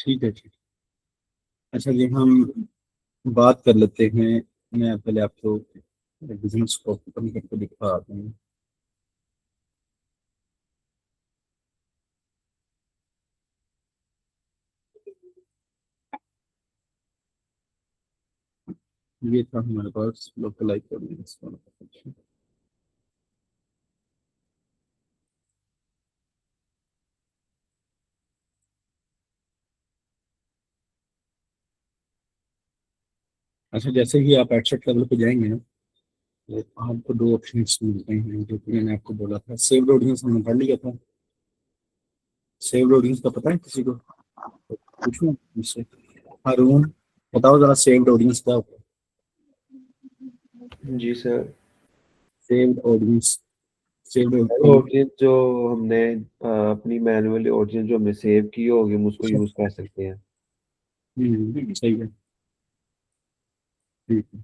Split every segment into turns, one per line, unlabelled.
ठीक है ठीक। अच्छा जी, हम बात कर लेते हैं। मैं पहले आपको बिजनेस को ओपन करके दिखा दूँ। ये था हमारे पास लोकलाइज ऑडियंस वाला section। अच्छा, जैसे ही आप एडसेट लेवल पे जाएंगे ना, तो आपको दो ऑप्शन मिलते हैं जो कि मैंने आपको बोला था। सेव्ड ऑडियंस हमने पढ़ लिया था। सेव्ड ऑडियंस का पता है किसी को? पूछूं मुझसे? हारून, बताओ जरा सेव्ड ऑडियंस क्या होता है?
जी sir.
Saved audience. Saved audience.
Audience जो हमने अपनी मैनुअली ऑडियंस जो हमने सेव की होगी हम उसको यूज कर सकते हैं।
सही है। ठीक है।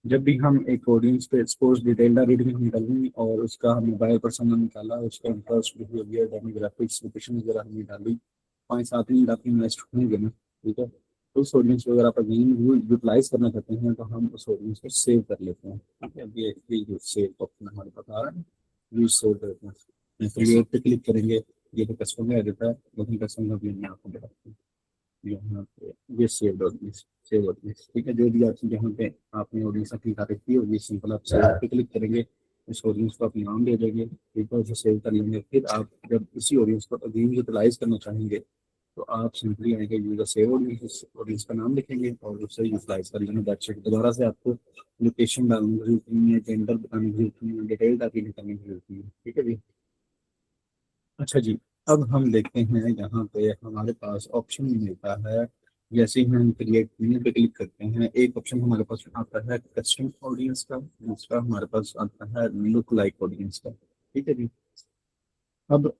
जब भी हम एक ऑडियंस पे सपोज डिटेल रीडिंग हम निकालेंगे और उसका हम मोबाइल पर्सनल निकाला, उसका इंटरेस्ट बिहेवियर डेमोग्राफिक्स लोकेशन वगैरह हमने डाली, 5-7 मिनट आपके इन्वेस्ट होंगे ना, ठीक है। तो उस ऑडियंस को अगर आप अगेन यूटिलाइज करना चाहते हैं तो हम उस ऑडियंस को सेव कर लेते हैं। ठीक है, ये सेव ऑप्शन हमारे पास आ रहा है। यूज सेव करते हैं, क्रिएट पे क्लिक करेंगे। ये तो कस्टमर आ जाता है, लेकिन कस्टमर भी मैं आपको बताता हूँ। यहाँ पे ये सेव ऑडियंस, सेव ऑडियंस, ठीक है। जो भी आप यहाँ पे आपने ऑडियंस अपनी तारीफ की होगी, सिंपल आप सेव पे क्लिक करेंगे। उस ऑडियंस को आप नाम दे देंगे, एक बार उसे सेव कर लेंगे। फिर आप जब इसी ऑडियंस को अगेन यूटिलाइज करना चाहेंगे तो आप सिंपली आएंगे यूजर सेव ऑडियंस, ऑडियंस का नाम लिखेंगे और उससे यूटिलाइज कर लेंगे। That's it. दोबारा से आपको लोकेशन डालने की जरूरत नहीं है, जेंडर बताने की जरूरत नहीं है, डिटेल टाइपिंग करने की जरूरत नहीं है। ठीक है जी। अच्छा जी, अब हम देखते हैं यहाँ पे हमारे पास ऑप्शन मिलता है। जैसे ही हम क्रिएट न्यू पे क्लिक करते हैं, एक ऑप्शन हमारे पास आता है कस्टम ऑडियंस का, दूसरा हमारे पास आता है लुक लाइक ऑडियंस का। ठीक है जी। अब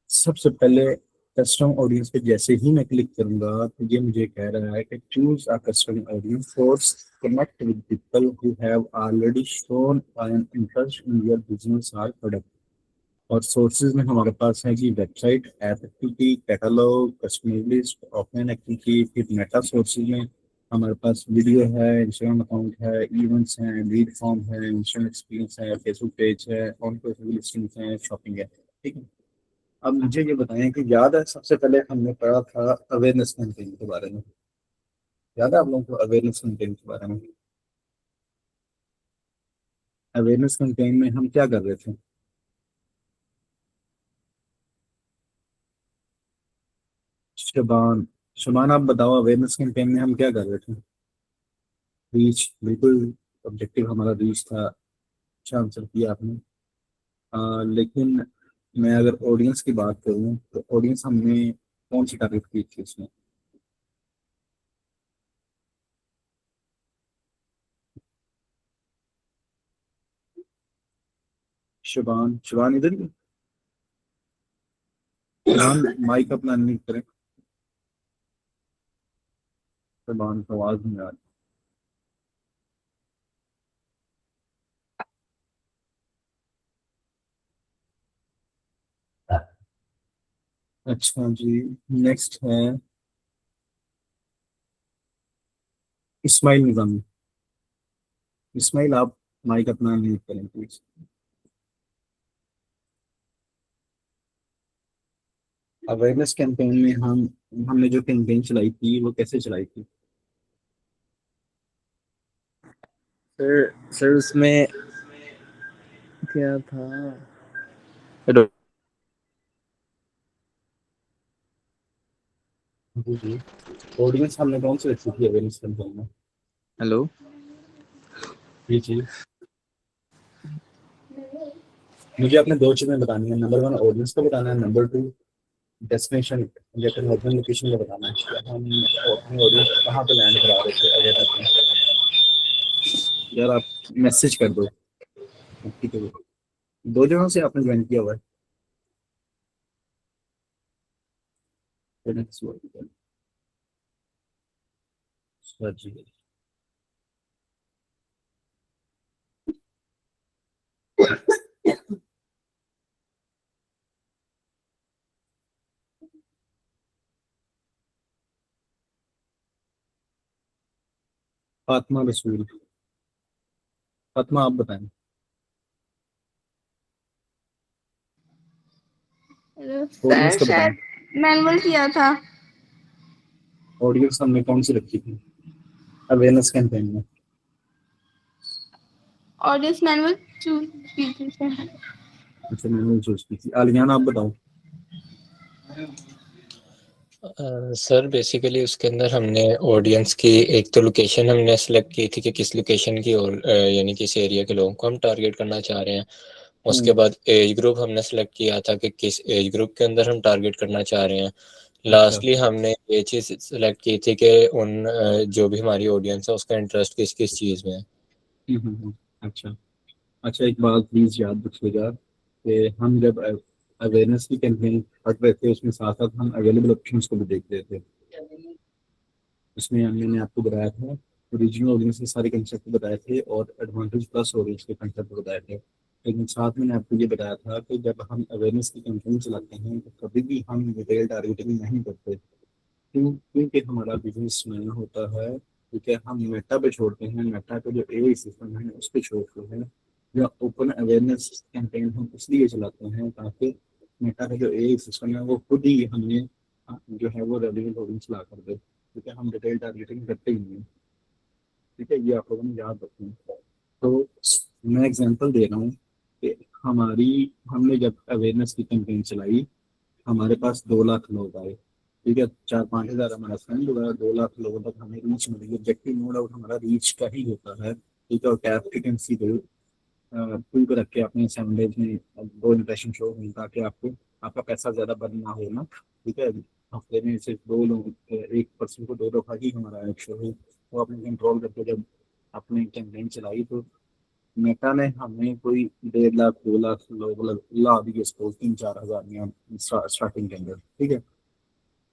सबसे पहले कस्टम ऑडियंस पे जैसे ही मैं क्लिक करूंगा तो ये मुझे कह रहा है कि choose a custom audience for connect with people who have already shown an interest in your business और प्रोडक्ट। और सोर्सेज में हमारे पास है कि website, app activity, catalogue, customer list, offline activity. फिर मेटा सोर्सेज में हमारे पास वीडियो है, इंस्टाग्राम अकाउंट है, इवेंट्स हैं, लीड फॉर्म है, इंस्टाग्राम एक्सपीरियंस है, फेसबुक पेज है, ऑन पेज लिस्टिंग्स है, शॉपिंग है। ठीक है। अब मुझे ये बताएं कि याद है सबसे पहले हमने पढ़ा था अवेयरनेस कैंपेन के बारे में? याद है आप लोगों को अवेयरनेस कैंपेन के बारे में? अवेयरनेस कैंपेन में हम क्या कर रहे थे? शबान, शबान आप बताओ, अवेयरनेस कैंपेन में हम क्या कर रहे थे? रीच, बिल्कुल। ऑब्जेक्टिव हमारा रीच था। अच्छा आंसर किया आपने। लेकिन मैं अगर ऑडियंस की बात करूं तो ऑडियंस हमने कौन सी टारगेट की थी इसमें? शुभान, शुभान इधर ही है? शुभान, माइक अपना अनम्यूट करें। शुभान को आवाज नहीं आ रही। अच्छा जी। नेक्स्ट है इस्माइल निजामी। इस्माइल, आप माइक अपना अनम्यूट करें प्लीज। अवेयरनेस कैंपेन में हमने जो कैंपेन चलाई थी वो कैसे चलाई थी?
सर सर उसमें क्या था? हेलो।
जी जी। ऑडियंस हमने कौन सी रखी थी अवेयरनेस कैंपेन में?
हेलो।
जी जी। मुझे आपने दो चीजें बतानी है, नंबर वन ऑडियंस को बताना है, नंबर टू डेस्टिनेशन या फिर होटल लोकेशन को बताना है कि हम अपने ऑडियंस को कहाँ पे लैंड करा रहे थे अवेयरनेस में। यार आप मैसेज कर दो। ठीक है। दो जगहों से आपने ज्वाइन किया हुआ है? अच्छा जी। फातिमा रसूल। फातिमा आप बताएं। ऑडियंस
सर
का बताएं।
शायद मैनुअल किया था।
ऑडियंस हमने कौन सी रखी थी अवेयरनेस कैंपेन में?
ऑडियंस मैनुअल चूज की थी सर।
अच्छा मैंने चूज की थी। आलियाना आप बताओ।
सर बेसिकली उसके अंदर हमने ऑडियंस की एक तो लोकेशन हमने सेलेक्ट की थी कि किस लोकेशन की और यानी किस एरिया के लोगों को हम टारगेट करना चाह रहे हैं। उसके बाद एज ग्रुप हमने सेलेक्ट किया था कि किस एज ग्रुप के अंदर हम टारगेट करना चाह रहे हैं। लास्टली हमने ये चीज़ सेलेक्ट की थी कि उन जो भी हमारी ऑडियंस है उसका इंटरेस्ट किस किस चीज़ में है।
अच्छा अच्छा, एक बात प्लीज याद रखिएगा कि हम जब अवेयरनेस की कैंपेन कर रहे थे उसमें साथ साथ हम अवेलेबल ऑप्शंस को भी देख रहे थे। उसमें मैंने आपको बताया था ओरिजिनल ऑडियंस के सारे कंसेप्ट बताए थे और एडवांटेज प्लस ऑडियंस के कंसेप्ट बताए थे। लेकिन साथ में मैंने आपको ये बताया था कि जब हम अवेयरनेस की कैंपेन चलाते हैं तो कभी भी हम रिटेल टारगेटिंग नहीं करते। क्योंकि हमारा बिजनेस नया होता है, क्योंकि हम मेटा पे छोड़ते हैं, मेटा का जो एआई सिस्टम है उस पर छोड़ते हैं। या ओपन अवेयरनेस कैंपेन हम इसलिए चलाते हैं ताकि मेटा का जो एआई सिस्टम है वो खुद ही हमें जो है वो रेलिवेंट ऑडियंस ला कर दे, क्योंकि हम डिटेल टारगेटिंग करते ही नहीं हैं। ठीक है, ये आप लोगों ने याद रखना। तो मैं एग्जांपल दे रहा हूँ कि हमने जब अवेयरनेस की कैंपेन चलाई हमारे पास 2 लाख लोग आए। ठीक है, 4-5 हज़ार हमारा फ्रेंड हुआ, 2 लाख लोगों तक हमें रीच मिली। ऑब्जेक्टिव नो डाउट हमारा रीच का ही होता है। ठीक है, और कैप्टिकेंसी दो प्रूव कर रख के अपने 7 डेज में 2 इंप्रेशन शो हों ताकि आपको आपका पैसा ज़्यादा बर्न ना हो ना। ठीक है, हफ्ते में सिर्फ 2 लोग, एक पर्सन को 2 दफ़ा ही हमारा ऐड शो है। वो अपने कंट्रोल करके जब अपनी कैंपेन चलाई तो मेटा ने हमें कोई 1.5 लाख 2 लाख लोग ला दिए, सपोज 3-4 हज़ार में स्टार्टिंग के अंदर। ठीक है,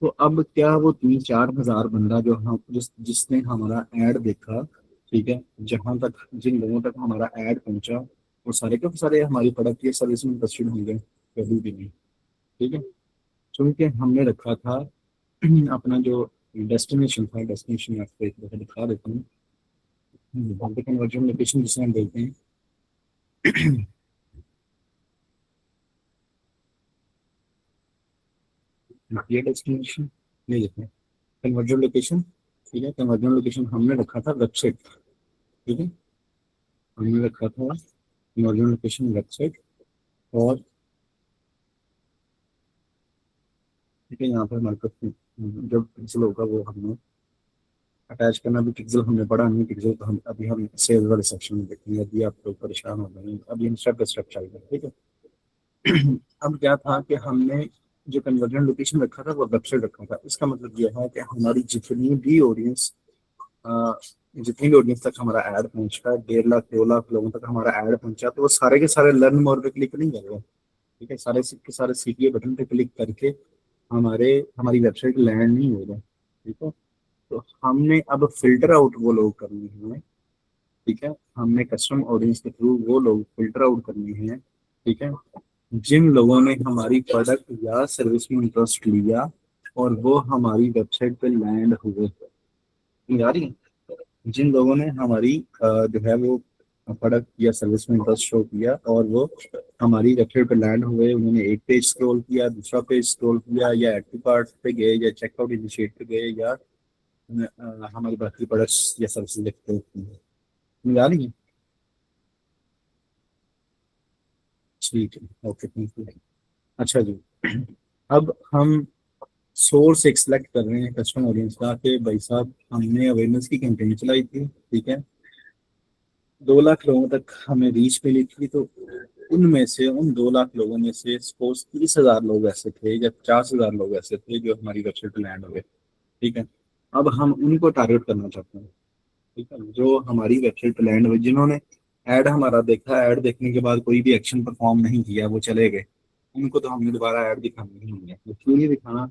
तो अब क्या वो 3-4 हज़ार बंदा जो हम जिसने हमारा ऐड देखा, ठीक है, जहां तक जिन लोगों तक हमारा ऐड पहुंचा वो सारे के सारे हमारी प्रोडक्ट या सर्विस में इंटरेस्टेड होंगे? कभी भी नहीं। ठीक है, क्योंकि हमने रखा था अपना जो डेस्टिनेशन था, डेस्टिनेशन आपको एक दफा दिखा देता हूँ। कन्वर्जन लोकेशन जिसे हम बोलते हैं, ये डेस्टिनेशन नहीं देखते हैं, कन्वर्जन लोकेशन। ठीक है, कन्वर्जन लोकेशन हमने रखा था वेबसाइट। ठीक है, हमने रखा था कन्वर्जन लोकेशन वेबसाइट। और ठीक है, यहाँ पर हमारे पास जब पिक्सल होगा वो हमने अटैच करना भी। पिक्सल हमने पढ़ा नहीं, पिक्सल तो हम सेव वाले सेक्शन में देखेंगे। अभी आप लोग परेशान हो गए हैं, अभी हम स्टेप बाय स्टेप चलेंगे। ठीक है, अब क्या था कि हमने जो कन्वर्जन लोकेशन रखा था वो वेबसाइट रखा था। इसका मतलब यह है कि हमारी जितनी भी ऑडियंस तक हमारा ऐड पहुंचा, 1.5 लाख 2 लाख लोगों तक हमारा ऐड पहुंचा, तो वो सारे के सारे लर्न मोर पे क्लिक नहीं कर रहे। ठीक है, सारे के सारे सीटीए बटन पे क्लिक करके हमारी वेबसाइट लैंड नहीं हो रहा। ठीक है, तो हमने अब फिल्टर आउट वो लोग करने हैं। ठीक है, हमने कस्टम ऑडियंस के थ्रू वो लोग फिल्टर आउट करने हैं। ठीक है, जिन लोगों ने हमारी प्रोडक्ट या सर्विस में इंटरेस्ट लिया और वो हमारी वेबसाइट पे लैंड हुए। यार, जिन लोगों ने हमारी जो है वो प्रोडक्ट या सर्विस में इंटरेस्ट शो किया और वो हमारी वेबसाइट पे लैंड हुए, उन्होंने एक पेज स्क्रॉल किया, दूसरा पेज स्क्रॉल किया, या एड टू कार्ट पे गए, या चेकआउट इनिशिएट पे गए, या हमारी बाकी प्रोडक्ट्स या सर्विस देखते हैं। आ रही है? ठीक है, ओके, थैंक यू। अच्छा जी, अब हम सोर्स एक सिलेक्ट कर रहे हैं कस्टमर ऑडियंस का कि भाई साहब हमने अवेयरनेस की कैंपेन चलाई थी। ठीक है, 2 लाख लोगों तक हमें रीच मिली थी। तो उन 2 लाख लोगों में से सपोज 30 हज़ार लोग ऐसे थे या 50 हज़ार लोग ऐसे थे जो हमारी वेबसाइट पर लैंड हुए। ठीक है, अब हम उनको टारगेट करना चाहते हैं। ठीक है, जो हमारी वेबसाइट पर लैंड हुए, जिन्होंने ऐड हमारा देखा, ऐड देखने के बाद कोई भी एक्शन परफॉर्म नहीं किया, वो चले गए, उनको तो हमने दोबारा ऐड दिखाना नहीं है। तो क्यों नहीं दिखाना?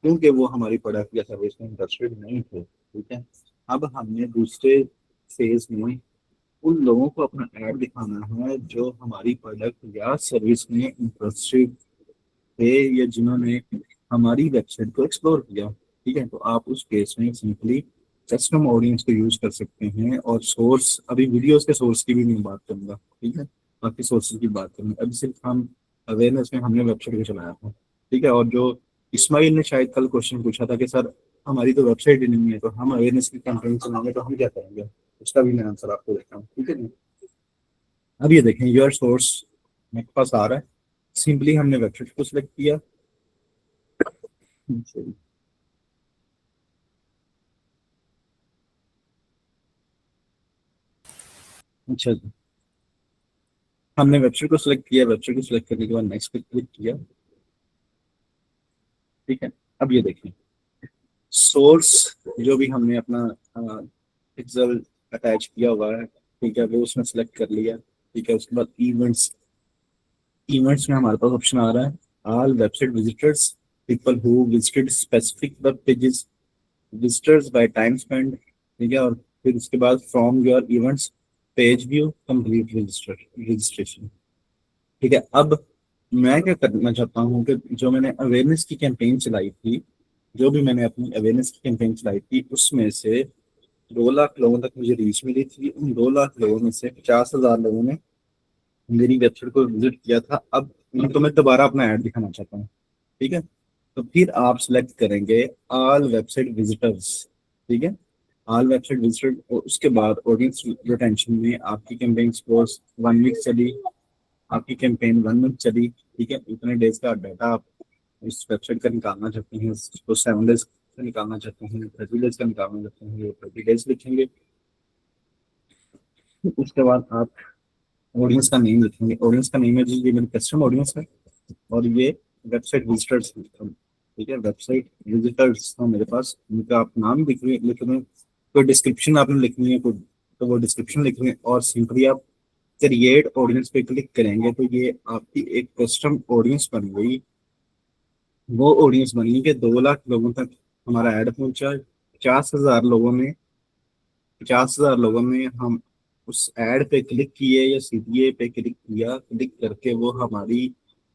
क्योंकि वो हमारी प्रोडक्ट या सर्विस में इंटरेस्टेड नहीं थे। ठीक है, अब हमने दूसरे फेज में उन लोगों को अपना ऐड दिखाना है जो हमारी प्रोडक्ट या सर्विस में इंटरेस्टेड थे या जिन्होंने हमारी वेबसाइट को एक्सप्लोर किया। ठीक है, तो आप उस केस में सिंपली कस्टम ऑडियंस को यूज कर सकते हैं। और सोर्स, अभी वीडियोस के सोर्स की भी मैं बात करूंगा, ठीक है, बाकी सोर्सेज की बात करूंगा। अभी सिर्फ हम अवेयरनेस में हमने वेबसाइट को चलाया था, ठीक है। और जो इस्माइल ने शायद कल क्वेश्चन पूछा था कि सर हमारी तो वेबसाइट ही नहीं है, तो हम अवेयरनेस की कैंपेन चलाएंगे तो हम क्या करेंगे, उसका भी मैं आंसर आपको देता हूँ, ठीक है ना। अब ये देखें, योर सोर्स मेरे पास आ रहा है। सिंपली हमने वेबसाइट को सिलेक्ट किया। अच्छा जी, हमने वेबसाइट को सिलेक्ट किया। वेबसाइट को सिलेक्ट करने के बाद नेक्स्ट पे क्लिक किया, ठीक है। अब ये देखिए, सोर्स जो भी हमने अपना पिक्सल अटैच किया हुआ है, ठीक है, वो उसमें सेलेक्ट कर लिया, ठीक है। उसके बाद इवेंट्स, इवेंट्स में हमारे पास ऑप्शन आ रहा है all website visitors, people who visited specific web pages, visitors by time spend, ठीक है। और फिर उसके बाद from your events page view complete registration, ठीक है। अब मैं क्या करना चाहता हूँ कि जो मैंने अवेयरनेस की कैंपेन चलाई थी, जो भी मैंने अपनी अवेयरनेस की कैंपेन चलाई थी, उसमें से 2 लाख लोगों तक मुझे रीच मिली थी। उन 2 लाख लोगों में से 50,000 लोगों ने मेरी वेबसाइट को विजिट किया था। अब उनको मैं दोबारा अपना ऐड दिखाना चाहता हूँ, ठीक है। तो फिर आप सिलेक्ट करेंगे ऑल वेबसाइट विजिटर्स, ठीक है, ऑल वेबसाइट विजिटर। और उसके बाद ऑडियंस रिटेंशन में आपकी कैंपेन सपोज 1 वीक चली, आपकी कैंपेन 1 मंथ चली, ठीक है। इतने डेज का डाटा आप इस वेबसाइट का निकालना चाहते हैं, उसको 7 डेज का निकालना चाहते हैं, 30 डेज का निकालना चाहते हैं, वो 30 डेज लिखेंगे। उसके बाद आप ऑडियंस का नेम लिखेंगे। ऑडियंस का नेम है जी, ये मेरी कस्टम ऑडियंस है। और ये वेबसाइट विजिटर्स, ठीक है, वेबसाइट विजिटर्स हैं मेरे पास। उनका आप नाम लिख रहे हैं, कोई डिस्क्रिप्शन आपने लिखनी है कोई, तो वो डिस्क्रिप्शन लिख रहे हैं। और सिंपली आप क्रिएट ऑडियंस पे क्लिक करेंगे तो ये आपकी एक कस्टम ऑडियंस बन गई। वो ऑडियंस बनी कि 2 लाख लोगों तक हमारा ऐड पहुंचा। 50,000 लोगों में हम उस ऐड पे क्लिक किए या सीपीए पे क्लिक किया, क्लिक करके वो हमारी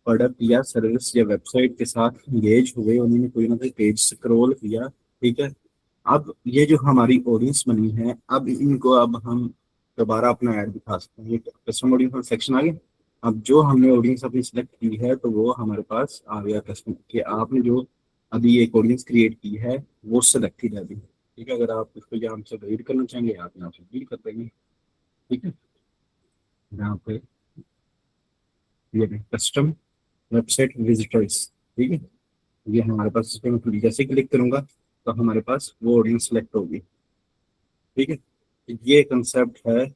प्रोडक्ट या सर्विस या वेबसाइट के साथ इंगेज हुए, उन्होंने कोई ना कोई पेज स्क्रॉल किया, ठीक है। अब ये जो हमारी ऑडियंस बनी है, अब इनको अब हम दोबारा अपना ऐड दिखा सकते हैं। ये कस्टम ऑडियंस सेक्शन आ गया। अब जो हमने ऑडियंस अपनी सेलेक्ट की है तो वो हमारे पास आ गया कस्टम कि आपने जो अभी एक ऑडियंस क्रिएट की है वो सेलेक्टेड है अभी, ठीक है। अगर आप इसको यहाँ से रीड करना चाहेंगे आप यहाँ से रीड कर देंगे, ठीक है। यहाँ पे ये कस्टम वेबसाइट विजिटर्स, ठीक है, ये हमारे पास। इस पे मैं जैसे क्लिक करूंगा तो हमारे पास वो ऑडियंस सेलेक्ट होगी, ठीक है। ये कंसेप्ट है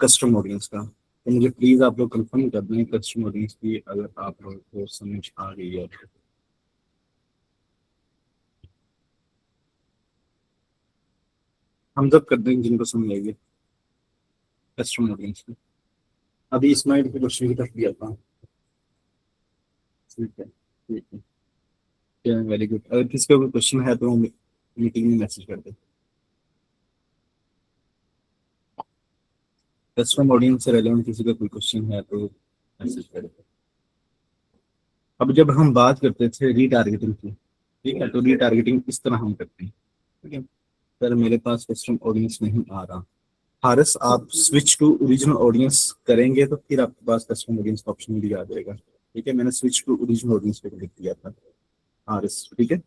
कस्टम ऑडियंस का। तो मुझे प्लीज आप लोग कंफर्म कर दें कस्टम ऑडियंस की, अगर आप लोगों को समझ आ गई है तो। हम जब कर देंगे जिनको समझ आएगी कस्टम ऑडियंस की। अभी इस्माइल के क्वेश्चन की तरफ भी आता हूँ, ठीक है, ठीक है, वेरी गुड। अगर किसी का कोई क्वेश्चन है तो मीटिंग में मैसेज कर दे। कस्टम ऑडियंस से रेलेवेंट किसी का कोई क्वेश्चन है तो मैसेज कर दे। अब जब हम बात करते थे रीटारगेटिंग की, ठीक है, तो रीटारगेटिंग इस तरह हम करते हैं, ठीक है। सर मेरे पास कस्टम ऑडियंस नहीं आ रहा, हारिस आप स्विच टू ओरिजिनल ऑडियंस करेंगे तो फिर आपके पास कस्टम ऑडियंस का ऑप्शन भी आ जाएगा, ठीक है। मैंने स्विच टू ओरिजिनल ऑडियंस पे क्लिक किया था, हारिस, ठीक है।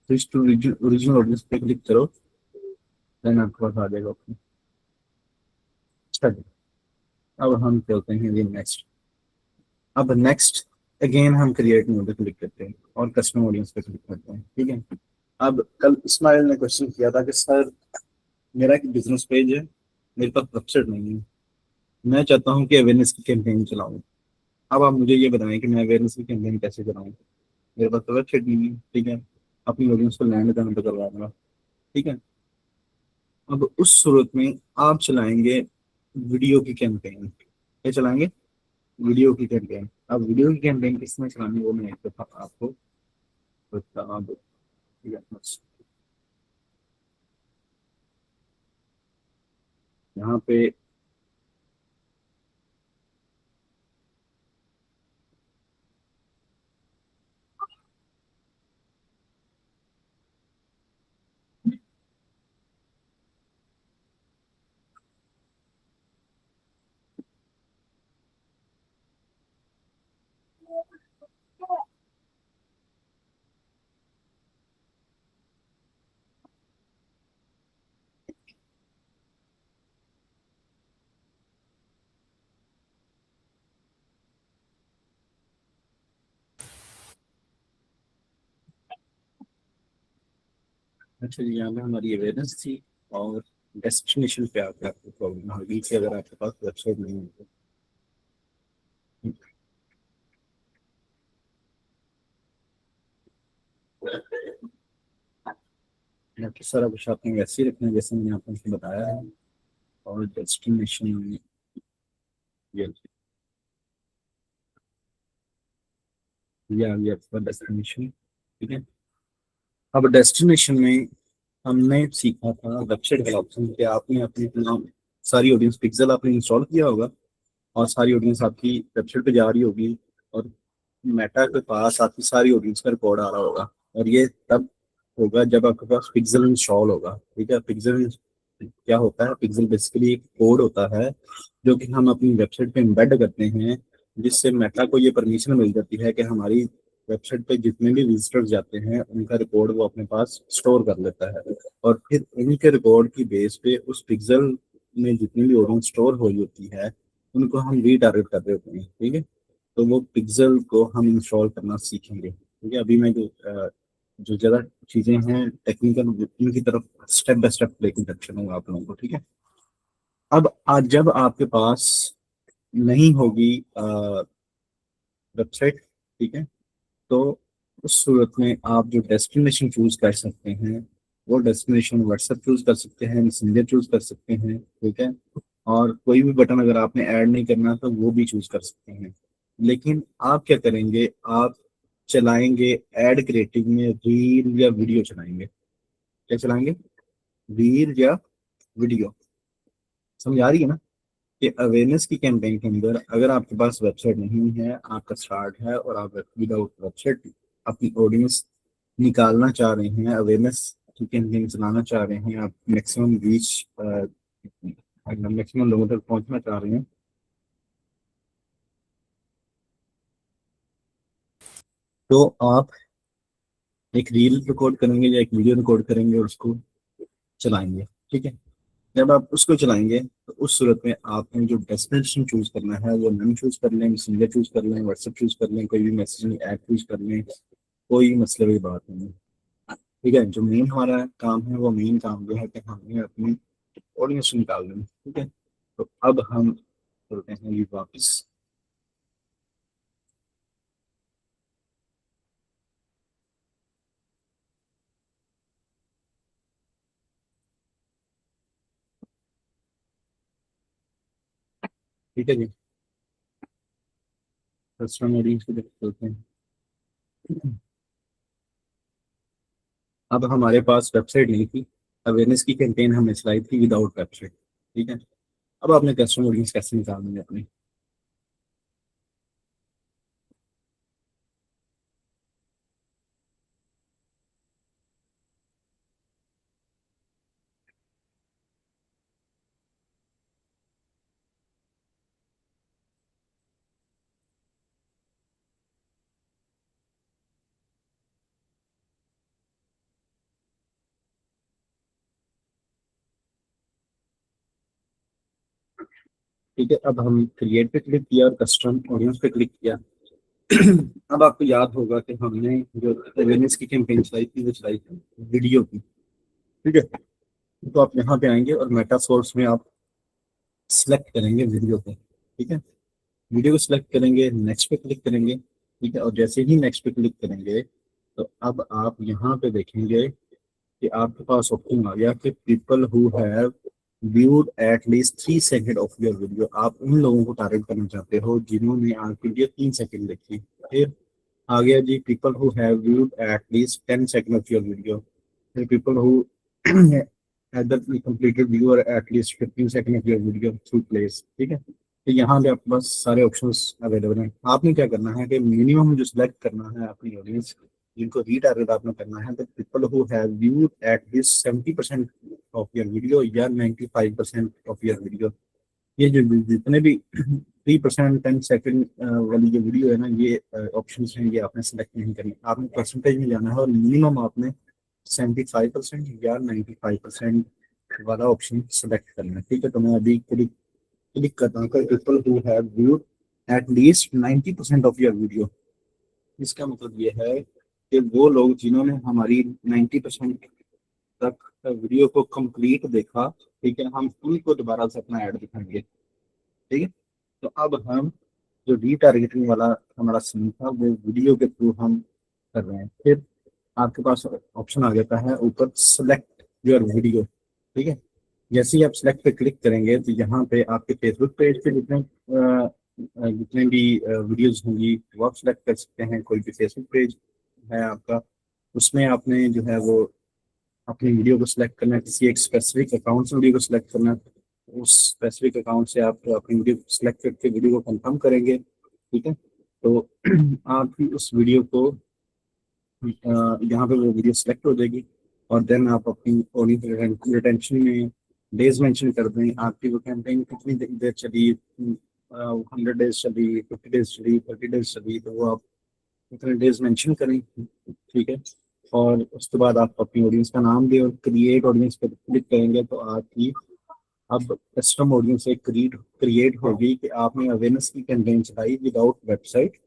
स्विच टू ओरिजिनल ऑडियंस पे क्लिक करो, देन आपके पास आ जाएगा ऑप्शन। चलिए, अब हम चलते हैं ये नेक्स्ट। अब नेक्स्ट अगेन हम क्रिएट मोड पे क्लिक करते हैं और कस्टम ऑडियंस पे क्लिक करते हैं, ठीक है। अब कल इस्माइल ने क्वेश्चन किया था कि सर मेरा एक बिजनेस पेज है, मेरे पास वेबसाइट नहीं है, मैं चाहता हूँ कि अवेयरनेस की कैंपेन चलाऊं। अब आप मुझे ये बताएं कि मैं अवेयरनेस की कैंपेन कैसे कराऊं, मेरे पास तो वेबसाइट नहीं है, ठीक है। अपनी ऑडियंस को लैंड करने पर करवाऊंगा, ठीक है। अब उस सूरत में आप चलाएंगे वीडियो की कैंपेन। क्या चलाएंगे? वीडियो की कैंपेन। अब वीडियो की कैंपेन किस में चलानी है वो मैं एक दफा आपको बता दूं, ठीक है। बस यहाँ पे अच्छा जी, यहाँ पे हमारी अवेयरनेस थी और डेस्टिनेशन पे आके आपको प्रॉब्लम होगी कि अगर आपके पास वेबसाइट नहीं है तो। तो सारा कुछ आपने वैसे ही रखना है जैसे मैंने आपको बताया है। और डेस्टिनेशन ये आ गया आपका डेस्टिनेशन। ठीक है, अब डेस्टिनेशन में हमने सीखा था वेबसाइट वाला ऑप्शन कि आपने अपनी तमाम सारी ऑडियंस पिक्सल आपने इंस्टॉल किया होगा और सारी ऑडियंस आपकी वेबसाइट पे जा रही होगी और मेटा के पास आपकी सारी ऑडियंस का रिकॉर्ड आ रहा होगा। और ये तब होगा जब आपके पास पिक्सल इंस्टॉल होगा। ठीक है, पिक्सल क्या होता है? पिक्सल बेसिकली एक कोड होता है जो कि हम अपनी वेबसाइट पे एम्बेड करते हैं, जिससे मेटा को ये परमिशन मिल जाती है कि हमारी वेबसाइट पे जितने भी विजिटर्स जाते हैं उनका रिकॉर्ड वो अपने पास स्टोर कर लेता है। और फिर उनके रिकॉर्ड की बेस पे उस पिक्सल में जितनी भी ऑडियंस स्टोर हुई होती है उनको हम रीटारगेट कर रहे होते हैं। ठीक है, तो वो पिक्सल को हम इंस्टॉल करना सीखेंगे। ठीक है, अभी मैं जो ज़्यादा चीज़ें हैं टेक्निकल उनकी तरफ स्टेप बाय स्टेप लेकर चलूंगा आप लोगों को। ठीक है, अब आज जब आपके पास नहीं होगी वेबसाइट, ठीक है, तो उस सूरत में आप जो डेस्टिनेशन चूज कर सकते हैं वो डेस्टिनेशन व्हाट्सएप चूज कर सकते हैं, मैसेंजर चूज कर सकते हैं। ठीक है, और कोई भी बटन अगर आपने ऐड नहीं करना तो वो भी चूज कर सकते हैं। लेकिन आप क्या करेंगे? आप चलाएंगे एड क्रिएटिव में रील या वीडियो चलाएंगे। क्या चलाएंगे? रील या वीडियो। समझ आ रही है ना? कि अवेयरनेस की कैंपेन के अंदर अगर आपके पास वेबसाइट नहीं है, आपका स्टार्ट है और आप विदाउट वेबसाइट अपनी ऑडियंस निकालना चाह रहे हैं, अवेयरनेस की कैंपेन चलाना चाह रहे हैं, आप मैक्सिमम रीच मैक्सिमम लोगों तक पहुंचना चाह रहे हैं, तो आप एक रील रिकॉर्ड करेंगे या एक वीडियो रिकॉर्ड करेंगे और उसको चलाएंगे। ठीक है, जब आप उसको चलाएंगे तो उस सूरत में आपने जो डेस्टिनेशन चूज करना है वो नम चूज कर लें, मैसेंजर चूज कर लें, व्हाट्सएप चूज कर लें, कोई भी मैसेजिंग ऐप चूज कर लें, कोई मसले की बात नहीं है। ठीक है, जो मेन हमारा काम है वो मेन काम जो है कि हमने अपनी ऑडियंस निकाल दें। ठीक है, तो अब हम चलते हैं ये वापस। ठीक है जी, कस्टमर ऑडियंस को देख चलते हैं। अब हमारे पास वेबसाइट नहीं थी, अवेयरनेस की कैंपेन हमने चलाई थी विदाउट वेबसाइट। ठीक है, अब आपने कस्टमर ऑडियंस कैसे निकालनी है अपनी? ठीक है, अब हम क्रिएट पे क्लिक किया और कस्टम ऑडियंस पे क्लिक किया। अब आपको याद होगा कि हमने जो अवेयरनेस की कैंपेन चलाई थी वो चलाई थी वीडियो की। ठीक है, तो आप यहाँ पे आएंगे और मेटा सोर्स में आप सिलेक्ट करेंगे वीडियो को। ठीक है, वीडियो को सिलेक्ट करेंगे, नेक्स्ट पे क्लिक करेंगे। ठीक है, और जैसे ही नेक्स्ट पे क्लिक करेंगे तो अब आप यहाँ पे देखेंगे कि आपके पास ऑप्शन आ गया कि people who have viewed at least 3 second of your video. आप उन लोगों को टारगेट करना चाहते हो जिन्होंने आपकी वीडियो 3 सेकंड देखी। फिर आ गया जी people who have viewed at least 10 second of your video. फिर people who either completed view or at least 15 second of your video ThruPlays. ठीक है, तो यहाँ पे आपके पास सारे ऑप्शंस अवेलेबल हैं। आपने क्या करना है कि मिनिमम जो सिलेक्ट करना है अपनी ऑडियंस जिनको रीटारगेट आपने करना है, तो people who have viewed at least 70% of your video या 95% ऑफ योर वीडियो। ये जो जितने भी 3% 10 सेकंड वाली जो वीडियो है ना, ये ऑप्शन हैं, ये आपने सेलेक्ट नहीं करनी। आपने परसेंटेज में जाना है और मिनिमम आपने 75% या 95% वाला ऑप्शन सेलेक्ट करना है। ठीक है, तो मैं अभी क्लिक क्लिक करता हूँ people who have viewed at least 90% of your video. इसका मतलब ये है कि वो लोग जिन्होंने हमारी 90% तक वीडियो को कंप्लीट देखा, ठीक है, हम उनको दोबारा से अपना ऐड दिखाएंगे। ठीक है, तो अब हम जो रीटारगेटिंग वाला हमारा सीन था वो वीडियो के थ्रू हम कर रहे हैं। फिर आपके पास ऑप्शन आ जाता है ऊपर सेलेक्ट योर वीडियो। ठीक है, जैसे ही आप सेलेक्ट पे क्लिक करेंगे तो यहाँ पे आपके फेसबुक पेज पे जितने भी वीडियोस होंगी वो आप सेलेक्ट कर सकते हैं। कोई भी फेसबुक पेज है आपका, उसमें आपने जो है वो अपनी वीडियो को सिलेक्ट करना है, किसी एक स्पेसिफिक अकाउंट से वीडियो को सिलेक्ट करना है, उस स्पेसिफिक अकाउंट से आप अपनी वीडियो को सिलेक्ट करके वीडियो को कंफर्म करेंगे। ठीक है, तो आप ही उस वीडियो को यहाँ पे वो वीडियो सिलेक्ट हो जाएगी और देन आप अपनी ऑडियंस रिटेंशन में डेज मेंशन कर दें, आपकी वो कैंपेन कितनी देर चली, 100 डेज चली, 50 डेज चली, 30 डेज चली, तो वो आप इतने डेज मेंशन करें। ठीक है, और उसके बाद आप अपनी ऑडियंस का नाम दें और क्रिएट ऑडियंस पर क्लिक करेंगे तो आपकी अब कस्टम ऑडियंस एक क्रिएट होगी कि आपने अवेयरनेस की कैंपेन चलाई विदाउट वेबसाइट।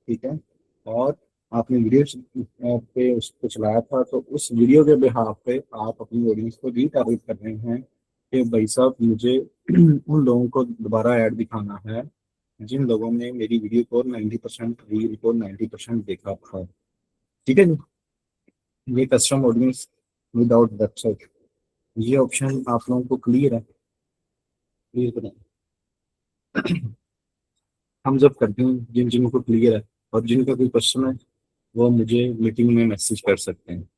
ठीक है, और आपने वीडियो पे उसको चलाया था, तो उस वीडियो के बिहाफ पे आप अपनी ऑडियंस को रीटारगेट कर रहे हैं कि भाई साहब मुझे उन लोगों को दोबारा ऐड दिखाना है जिन लोगों ने मेरी वीडियो को 90% रील को 90% देखा था। ठीक है जी, ये कस्टम ऑडियंस विदाउट वेबसाइट, ये ऑप्शन आप लोगों को क्लियर है? क्लियर करें हम जब करते हैं, जिन जिनको क्लियर है और जिनका कोई क्वेश्चन है वो मुझे मीटिंग में मैसेज कर सकते हैं।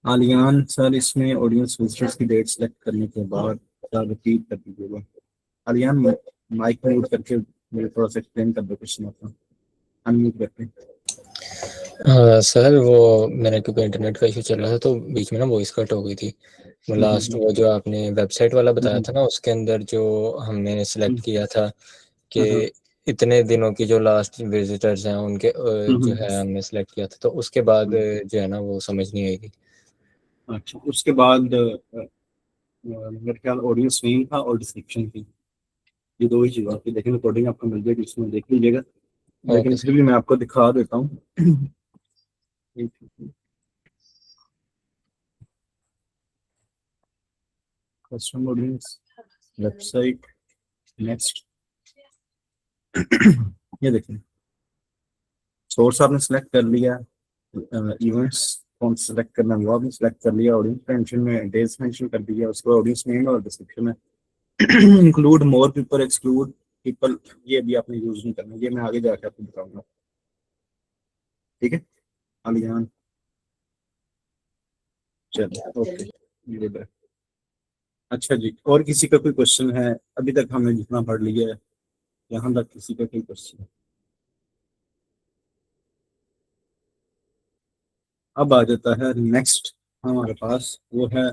आलियान सर, इसमें ऑडियंस विजिटर्स की डेट सेलेक्ट करने के बाद रिपीट कर दीजिएगा। आलियान माइक म्यूट करके मुझे थोड़ा सा एक्सप्लेन कर दो क्वेश्चन अपना, अनम्यूट करके।
सर वो मेरा क्योंकि इंटरनेट का इशू चल रहा था तो बीच में ना वॉइस कट हो गई थी। लास्ट वो जो आपने वेबसाइट वाला बताया था ना, उसके अंदर जो हमने सेलेक्ट किया था कि इतने दिनों की जो लास्ट विजिटर्स हैं उनके जो है हमने सेलेक्ट किया था, तो उसके बाद जो है ना वो समझ नहीं आएगी।
अच्छा, उसके बाद मेरे ख्याल ऑडियंस नेम था और डिस्क्रिप्शन थी, ये दो ही चीज़ आपकी, लेकिन रिकॉर्डिंग आपको मिल जाएगी, इसमें देख लीजिएगा, लेकिन
ओके
फिर भी मैं आपको दिखा देता हूँ। कस्टम ऑडियंस, वेबसाइट, नेक्स्ट, ये देखिए सोर्स आपने सेलेक्ट कर लिया, इवेंट्स कौन सेलेक्ट करना है वो आपने सेलेक्ट कर लिया, ऑडियंस मेंशन में डेज मेंशन कर दिया, उसके बाद ऑडियंस नेम और डिस्क्रिप्शन में include more people exclude people, ये भी आपने यूज नहीं करना, ये मैं आगे जाकर आपको बताऊंगा। ठीक है अलियान, चलिए ओके। अच्छा जी, और किसी का कोई क्वेश्चन है? अभी तक हमने जितना पढ़ लिया है यहाँ तक, किसी का कोई क्वेश्चन? अब आ जाता है नेक्स्ट हमारे पास, वो है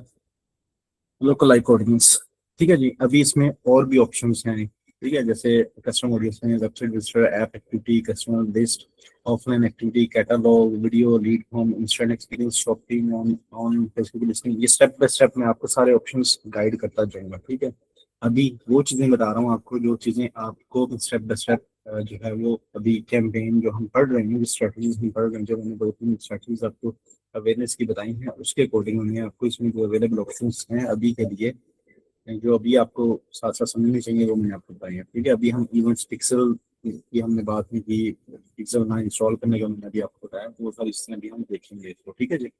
लोकल लाइक ऑडियंस। ठीक है जी, अभी इसमें और भी ऑप्शंस हैं। ठीक है, जैसे कस्टमर ऑडियंस में website visitor, app activity, customer list, offline activity, catalogue, video, lead form, instant experience, shopping on Facebook listing, ये स्टेप बाय स्टेप मैं आपको सारे ऑप्शंस गाइड करता जाऊंगा। ठीक है, अभी वो चीजें बता रहा हूँ आपको जो चीजें आपको स्टेप बाय स्टेप जो है वो अभी कैंपेन जो हम पढ़ रहे हैं, स्ट्रेटजीज हम पढ़ रहे हैं, जो मैंने 2-3 स्ट्रेटजीज आपको अवेयरनेस की बताई हैं, उसके अकॉर्डिंग हमने आपको इसमें जो अवेलेबल ऑप्शंस हैं अभी के लिए, जो अभी आपको साथ साथ समझने चाहिए वो मैंने आपको बताई है। ठीक है, अभी हम इवेंट्स पिक्सल की हमने बात नहीं की, पिक्सल ना इंस्टॉल करने का मैंने अभी आपको बताया, वो सारी चीजें अभी हम देखेंगे इसको। ठीक है जी,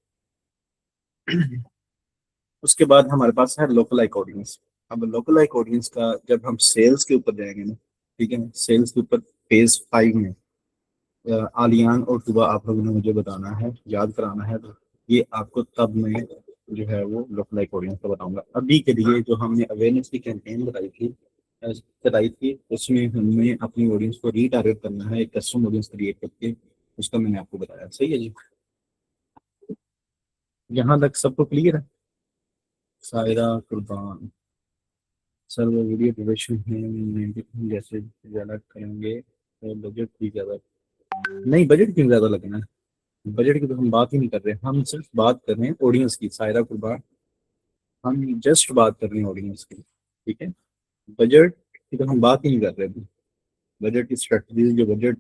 उसके बाद हमारे पास है लोकल लाइक ऑडियंस। अब लोकल लाइक ऑडियंस का जब हम सेल्स के ऊपर जाएंगे ना, ठीक है, सेल्स के ऊपर फेज 5 में आलियान और तुबा आप लोगों ने मुझे बताना है, याद कराना है, तो ये आपको तब मैं जो है वो लोकल लाइक ऑडियंस का बताऊंगा। अभी के लिए जो हमने अवेयरनेस की कैंपेन बताई थी उसमें हमने अपनी ऑडियंस को रीटारगेट करना है, एक कस्टम ऑडियंस क्रिएट करके, उसका मैंने आपको बताया। सही है जी, यहाँ तक सबको क्लियर है? सायरा कुर्बान सर, वो वीडियो ड्यूरेशन है जैसे ज़्यादा करेंगे तो बजट भी ज़्यादा, नहीं बजट क्यों ज़्यादा लगना है, बजट की तो हम बात ही नहीं कर रहे, हम सिर्फ बात कर रहे हैं ऑडियंस की। सायरा कुर्बान, हम जस्ट बात कर रहे हैं ऑडियंस की। ठीक है, बजट की तो हम बात ही नहीं कर रहे थे, बजट की स्ट्रेटजी, जो बजट,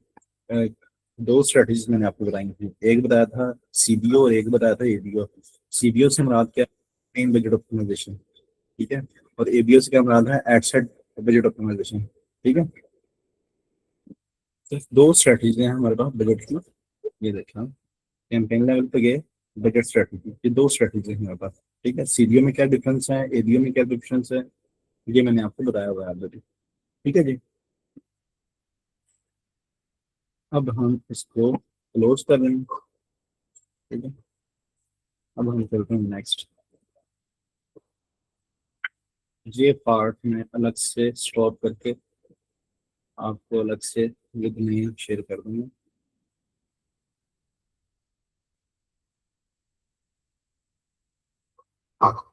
दो स्ट्रेटजीज मैंने आपको बताई थी। एक बताया था सीबीओ और एक बताया था एबीओ। सीबीओ से मुराद क्या, मेन बजट ऑप्टिमाइजेशन, ठीक है, और एबीओ से क्या मुराद है, एडसेट बजट ऑप्टिमाइजेशन, ठीक है। सिर्फ दो स्ट्रेटजीज हैं हमारे पास बजट की। ये देखा, कैंपेन लेवल पे गए, बजट स्ट्रेटजी, ये दो स्ट्रेटजी है हमारे पास, ठीक है। सीबीओ में क्या डिफरेंस है, एबीओ में क्या डिफरेंस है, ये मैंने आपको बताया हुआ है ऑलरेडी, ठीक है जी। अब हम इसको क्लोज कर रहे हैं, ठीक है। अब हम चलते हैं नेक्स्ट। ये पार्ट में अलग से स्टॉप करके आपको अलग से विद में शेयर कर दूंगा। हाँ।